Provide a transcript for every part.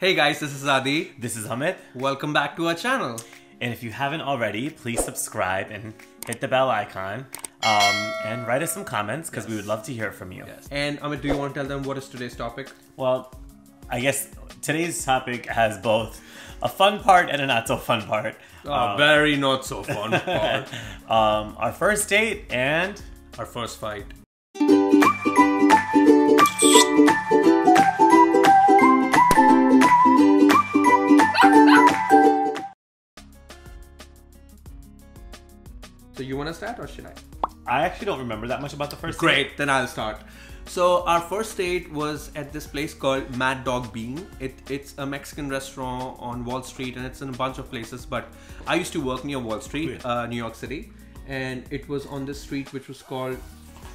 Hey guys, this is Adi. This is Amit. Welcome back to our channel. And if you haven't already, please subscribe and hit the bell icon. And write us some comments because we would love to hear from you. Yes. And Amit, do you want to tell them what is today's topic? Well, I guess today's topic has both a fun part and a not so fun part. Very not so fun part. Our first date and Our first fight. So you want to start or should I? I actually don't remember that much about the first date. Great, then I'll start. So our first date was at this place called Mad Dog Bean. It's a Mexican restaurant on Wall Street and it's in a bunch of places, but I used to work near Wall Street, New York City, and it was on this street which was called...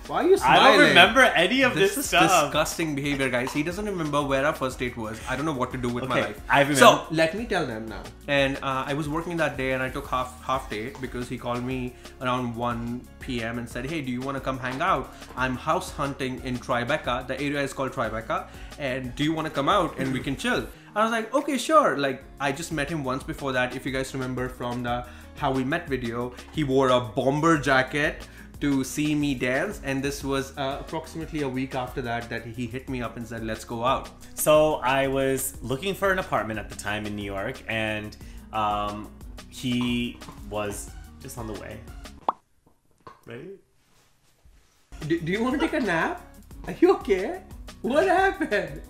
Why are you smiling? I don't remember any of this stuff. Disgusting behavior, guys. He doesn't remember where our first date was. I don't know what to do with my life. I remember. So let me tell them now. And I was working that day and I took half day because he called me around 1 p.m. and said, hey, do you want to come hang out? I'm house hunting in Tribeca. The area is called Tribeca. And do you want to come out and we can chill? I was like, okay, sure. Like, I just met him once before that. If you guys remember from the How We Met video, he wore a bomber jacket to see me dance, and this was approximately a week after that he hit me up and said, let's go out. So I was looking for an apartment at the time in New York, and he was just on the way. Ready? Do you want to take a nap? Are you okay? What happened?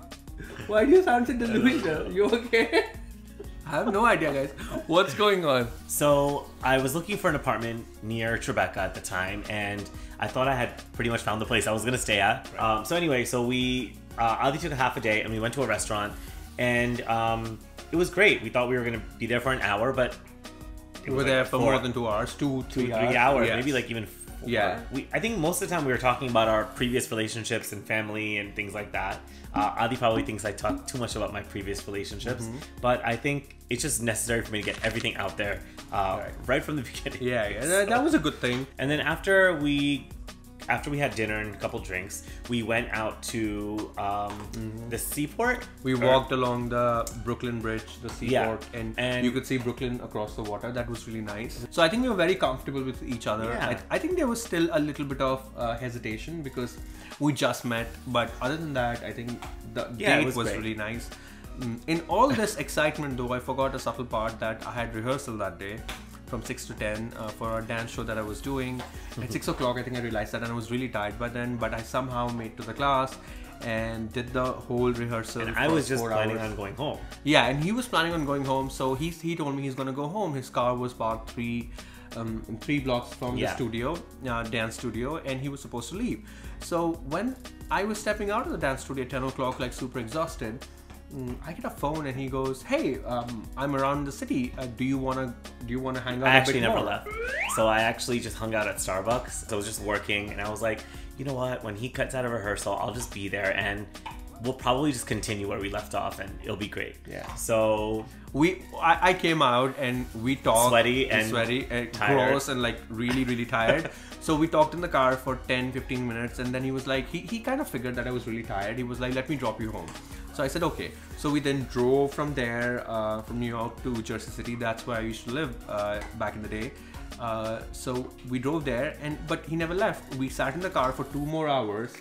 Why do you sound so delusional? You okay? I have no idea, guys. What's going on? So I was looking for an apartment near Tribeca at the time, and I thought I had pretty much found the place I was gonna stay at. Right. So anyway, so we Adi took a half a day, and we went to a restaurant, and it was great. We thought we were gonna be there for an hour, but we were there for more than 2 hours, three hours, yes. maybe like even 4. Yeah. I think most of the time we were talking about our previous relationships and family and things like that. Adi probably thinks I talk too much about my previous relationships, but I think it's just necessary for me to get everything out there right from the beginning. Yeah, that was a good thing. And then after we had dinner and a couple drinks, we went out to the seaport. We walked along the Brooklyn Bridge, the seaport, and you could see Brooklyn across the water. That was really nice. So I think we were very comfortable with each other. Yeah. I think there was still a little bit of hesitation because we just met. But other than that, I think the date was really nice. In all this excitement though, I forgot a subtle part that I had rehearsal that day from 6 to 10 for a dance show that I was doing. At 6 o'clock, I think I realized that, and I was really tired by then, but I somehow made to the class and did the whole rehearsal. And I was just planning on going home. Yeah, and he was planning on going home, so he told me he's gonna go home. His car was parked three blocks from the studio, dance studio, and he was supposed to leave. So when I was stepping out of the dance studio at 10 o'clock, like super exhausted, I get a phone and he goes, hey, I'm around the city. Do you wanna hang out? I actually never left. So I actually just hung out at Starbucks. So I was just working, and I was like, you know what? When he cuts out of rehearsal, I'll just be there, and we'll probably just continue where we left off, and it'll be great. Yeah. So I came out and we talked. Sweaty and tired. Gross and like really tired. So we talked in the car for 10-15 minutes, and then he was like, he kind of figured that I was really tired. He was like, let me drop you home. So I said, okay. So we then drove from there, from New York to Jersey City. That's where I used to live back in the day. So we drove there, but he never left. We sat in the car for 2 more hours,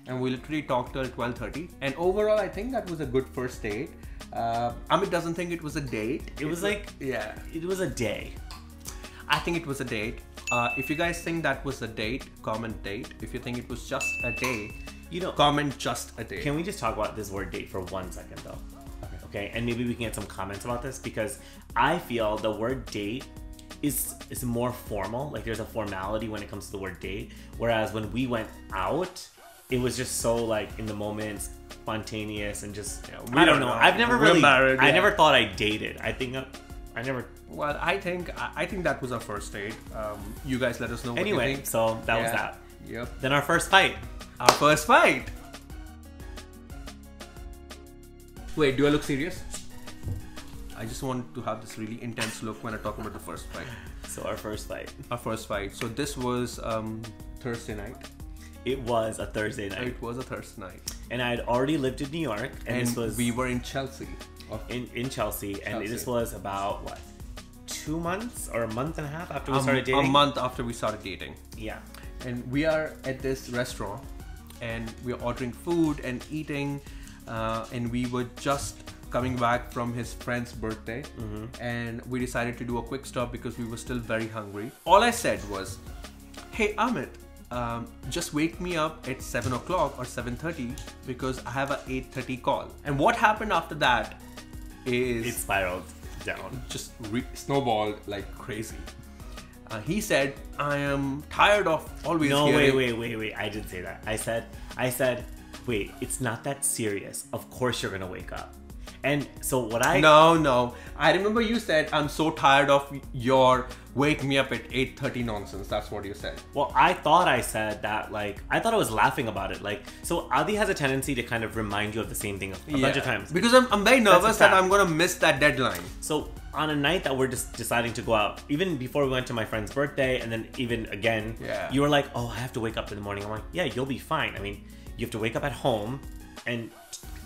and we literally talked till 12:30. And overall, I think that was a good first date. Amit doesn't think it was a date. It was a day. I think it was a date. If you guys think that was a date, comment date. If you think it was just a day, comment just a date. Can we just talk about this word date for 1 second though? Okay, and maybe we can get some comments about this, because I feel the word date is more formal. Like there's a formality when it comes to the word date, whereas when we went out, it was just so like in the moment, spontaneous, and just I don't know. I've never I never thought I dated. I think I never. Well, I think that was our first date. You guys let us know what you think. So that was that. Yep. Then our first fight. Our first fight. Wait, do I look serious? I just want to have this really intense look when I talk about the first fight. So our first fight. Our first fight. So this was Thursday night. It was a Thursday night. It was a Thursday night. And I had already lived in New York, and this was... we were in Chelsea. in Chelsea, and this was about what, 2 months or a month and a half after we started A dating. month after we started dating. Yeah. And we are at this restaurant, and we're ordering food and eating, and we were just coming back from his friend's birthday, and we decided to do a quick stop because we were still very hungry. All I said was, "Hey Amit, just wake me up at 7 o'clock or 7:30 because I have a 8:30 call." And what happened after that is It spiraled down. just snowballed like crazy. He said, "I am tired of always No, hearing." wait. I didn't say that. I said, wait, it's not that serious. Of course you're gonna wake up. And so what I... No. I remember you said, "I'm so tired of your wake me up at 8:30 nonsense." That's what you said. Well, I thought I said that, like, I thought I was laughing about it. Like, so Adi has a tendency to kind of remind you of the same thing a bunch of times. Because I'm very nervous that I'm gonna miss that deadline. So on a night that we're just deciding to go out, even before we went to my friend's birthday, and then even again, you were like, "Oh, I have to wake up in the morning." I'm like, "Yeah, you'll be fine. I mean, you have to wake up at home and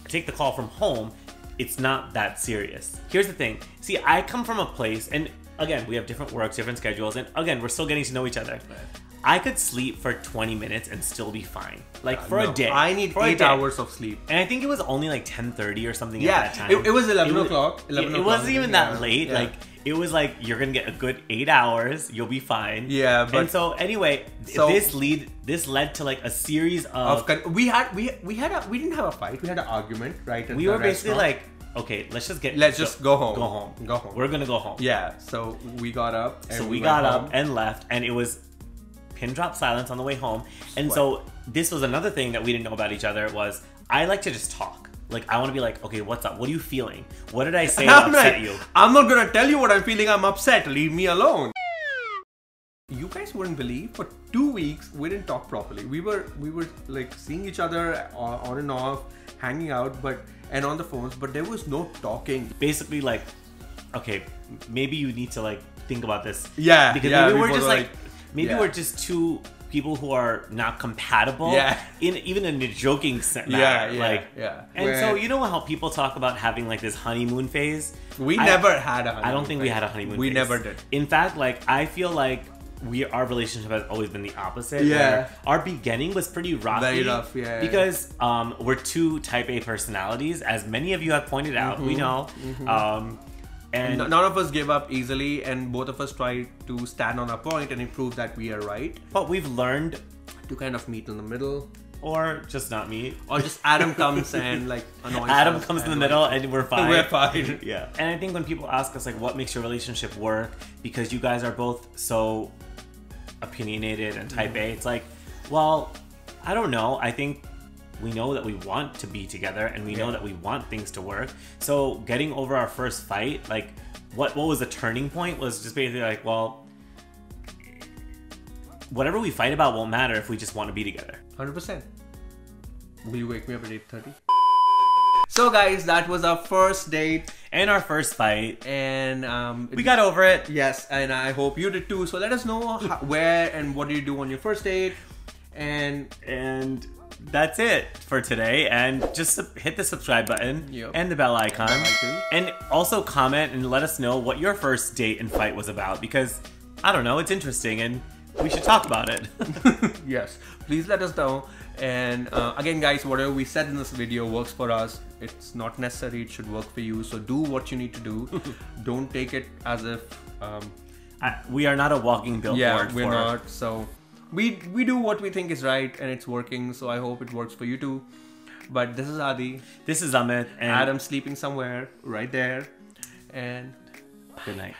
take the call from home. It's not that serious." Here's the thing. See, I come from a place, and again, we have different works, different schedules, and again, we're still getting to know each other. I could sleep for 20 minutes and still be fine. Like, for a day. I need 8 hours of sleep. And I think it was only like 10:30 or something at that time. It was 11 o'clock. It wasn't even that late. Like, it was like, you're gonna get a good 8 hours, you'll be fine. Yeah, but... And so, anyway, this led to like a series of... We didn't have a fight, we had an argument, right? We were basically like, okay, let's just go home. Go home. We're gonna go home. Yeah, so we got up. And so we got up and left, and it was pin drop silence on the way home. And so this was another thing that we didn't know about each other was I like to just talk. Like, I want to be like, "Okay, what's up? What are you feeling? What did I say to upset you?" I'm not gonna tell you what I'm feeling. I'm upset. Leave me alone. You guys wouldn't believe, for 2 weeks we didn't talk properly. We were like seeing each other on and off, hanging out, and on the phones, but there was no talking. Basically, like, okay, maybe you need to like think about this. Yeah, because maybe we're just like we're just two people who are not compatible. Yeah. Even in a joking manner. Yeah. And so you know how people talk about having like this honeymoon phase? We never had a honeymoon I don't think phase. we had a honeymoon phase. We never did. In fact, like, I feel like our relationship has always been the opposite. Yeah. Our beginning was pretty rocky. Very rough, yeah. Because we're two type A personalities, as many of you have pointed out. We know. And none of us give up easily, and both of us try to stand on our point and prove that we are right. But we've learned to kind of meet in the middle. Or just not meet. Or just Adam comes and like annoys Adam us comes in the middle and we're fine. We're fine. Yeah. And I think when people ask us like, what makes your relationship work? Because you guys are both so opinionated and type A. It's like, well, I don't know. I think we know that we want to be together, and we know that we want things to work. So getting over our first fight, like, what was the turning point was just basically like, well, whatever we fight about won't matter if we just want to be together. 100%. Will you wake me up at 8:30? So guys, that was our first date and our first fight, and we got over it. Yes, and I hope you did too. So let us know where and what did you do on your first date, and that's it for today. And just hit the subscribe button and the bell icon, and also comment and let us know what your first date and fight was about, because I don't know, it's interesting and we should talk about it. Yes, please let us know. And again guys, whatever we said in this video works for us. It's not necessary it should work for you, so do what you need to do. Don't take it as if we are not a walking billboard. Yeah, we're not. So we do what we think is right, and it's working, so I hope it works for you too. But this is Adi, this is Amit, and Adam sleeping somewhere right there, and good night.